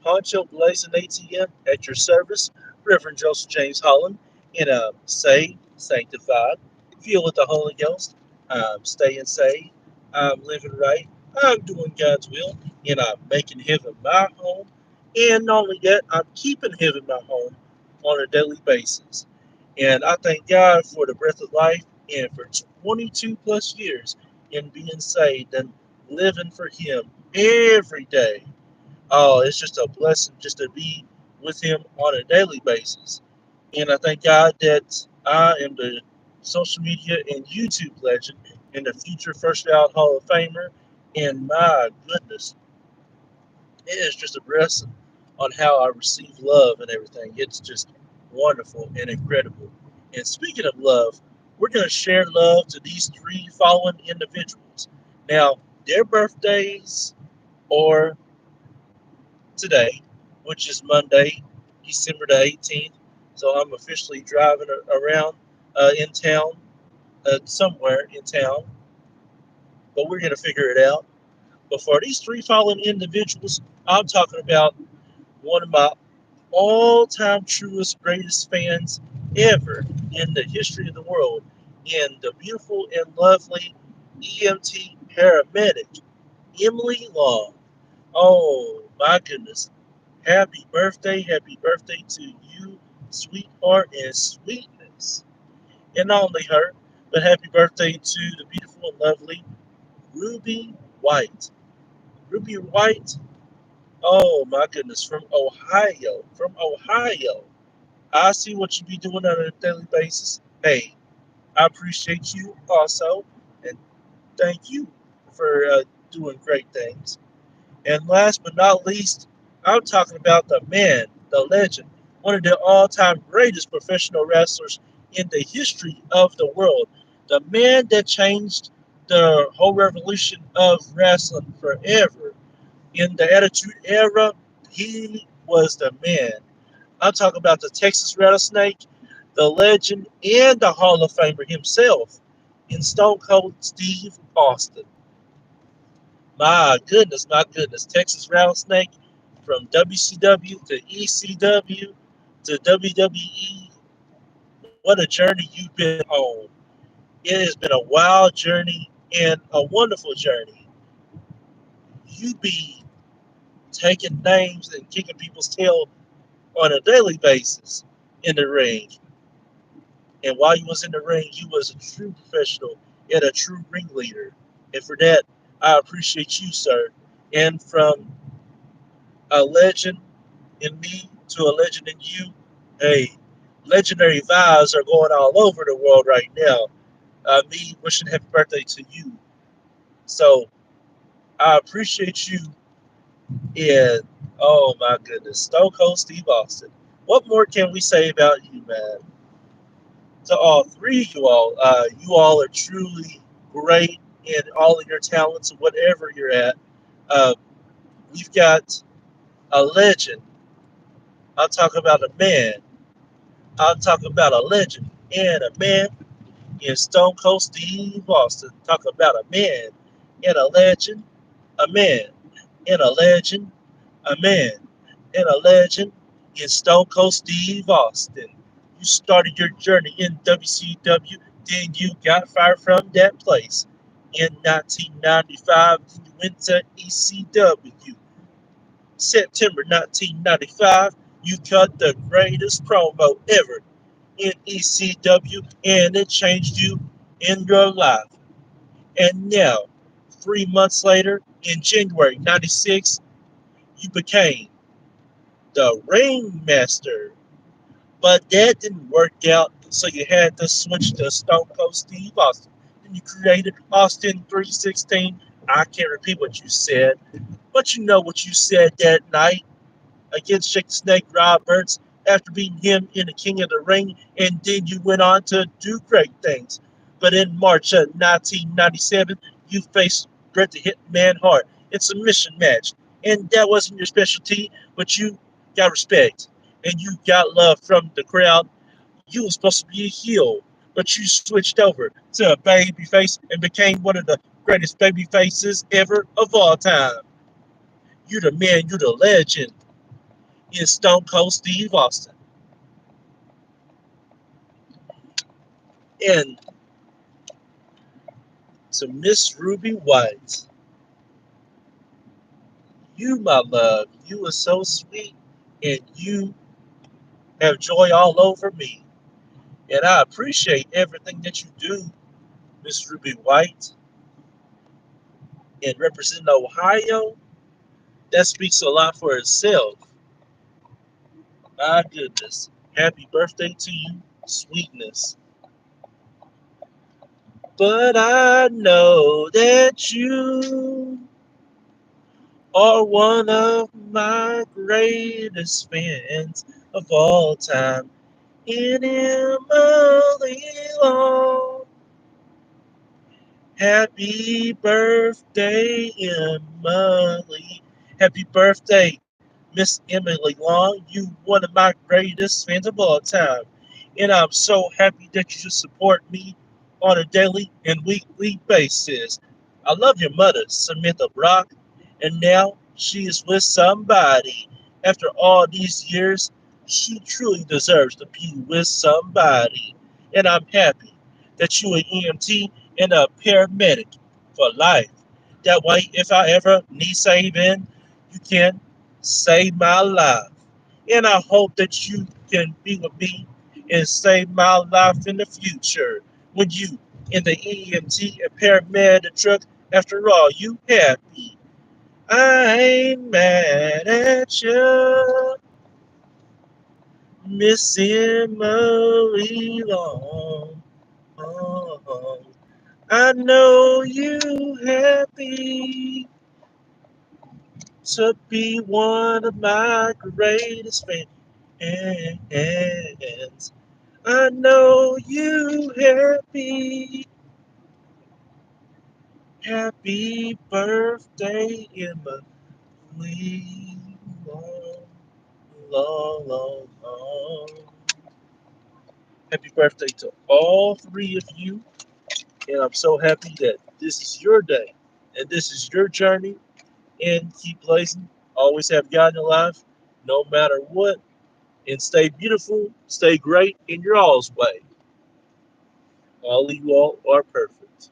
Poncho Blazin ATM at your service, Reverend Joseph James Holland, and saved, sanctified, filled with the Holy Ghost. I'm staying saved. I'm living right. I'm doing God's will, and I'm making heaven my home. And not only that, I'm keeping heaven my home on a daily basis. And I thank God for the breath of life and for 22 plus years in being saved and living for Him every day. Oh, it's just a blessing just to be with him on a daily basis. And I thank God that I am the social media and YouTube legend and the future first out Hall of Famer. And my goodness, it is just a blessing on how I receive love and everything. It's just wonderful and incredible. And speaking of love, we're going to share love to these three following individuals. Now, their birthdays or today, which is Monday, December the 18th. So I'm officially driving around in town, somewhere in town, but we're going to figure it out. But for these three fallen individuals, I'm talking about one of my all time truest, greatest fans ever in the history of the world, in the beautiful and lovely EMT paramedic, Emily Long. Oh, my goodness. Happy birthday to you, sweetheart and sweetness. And not only her, but happy birthday to the beautiful and lovely Ruby White. Ruby White, oh my goodness, from Ohio. From Ohio. I see what you be doing on a daily basis. Hey, I appreciate you also, and thank you for doing great things. And last but not least, I'm talking about the man, the legend, one of the all time greatest professional wrestlers in the history of the world. The man that changed the whole revolution of wrestling forever. In the Attitude Era, he was the man. I'm talking about the Texas Rattlesnake, the legend, and the Hall of Famer himself in Stone Cold Steve Austin. My goodness. Texas Rattlesnake from WCW to ECW to WWE. What a journey you've been on. It has been a wild journey and a wonderful journey. You be taking names and kicking people's tail on a daily basis in the ring. And while you was in the ring, you was a true professional and a true ringleader. And for that, I appreciate you, sir. And from a legend in me to a legend in you. Hey, legendary vibes are going all over the world right now. Me wishing happy birthday to you. So I appreciate you. And oh my goodness, Stone Cold Steve Austin. What more can we say about you, man? To all three of you all are truly great in all of your talents, whatever you're at. Uh, we've got a legend. I'll talk about a man. I'll talk about a legend and a man in Stone Cold Steve Austin. Talk about a man and a legend, a man and a legend, a man and a legend in Stone Cold Steve Austin. You started your journey in WCW, then you got fired from that place. In 1995, you went to ECW. September 1995, you cut the greatest promo ever in ECW, and it changed you in your life. And now, 3 months later, in January '96, you became the Ringmaster. But that didn't work out, so you had to switch to Stone Cold Steve Austin. Then you created Austin 316. I can't repeat what you said, but you know what you said that night against Jake the Snake Roberts after beating him in the King of the Ring, and then you went on to do great things. But in March of 1997, you faced Bret the Hitman Hart in a submission match, and that wasn't your specialty, but you got respect and you got love from the crowd. You were supposed to be a heel, but you switched over to a baby face and became one of the greatest baby faces ever of all time. You're the man, you're the legend. is Stone Cold Steve Austin. And to Miss Ruby White, you, my love, you are so sweet, and you have joy all over me. And I appreciate everything that you do, Miss Ruby White, and representing Ohio. That speaks a lot for itself. My goodness. Happy birthday to you, sweetness. But I know that you are one of my greatest fans of all time. In Emily Long. Happy birthday, Emily. Happy birthday, Miss Emily Long. You one of my greatest fans of all time. And I'm so happy that you just support me on a daily and weekly basis. I love your mother, Samantha Brock, and now she is with somebody. After all these years, she truly deserves to be with somebody. And I'm happy that you an EMT and a paramedic for life. That way, if I ever need saving, you can save my life. And I hope that you can be with me and save my life in the future. When you in the EMT and paramedic truck, after all, you happy. I ain't mad at you, Miss Emily Long. Oh, I know you happy to be one of my greatest fans. I know you happy. Happy birthday, Emily. Long, long, long, long. Happy birthday to all three of you. And I'm so happy that this is your day and this is your journey. And keep blazing. Always have God in your life, no matter what. And stay beautiful, stay great in your all's way. All of you all are perfect.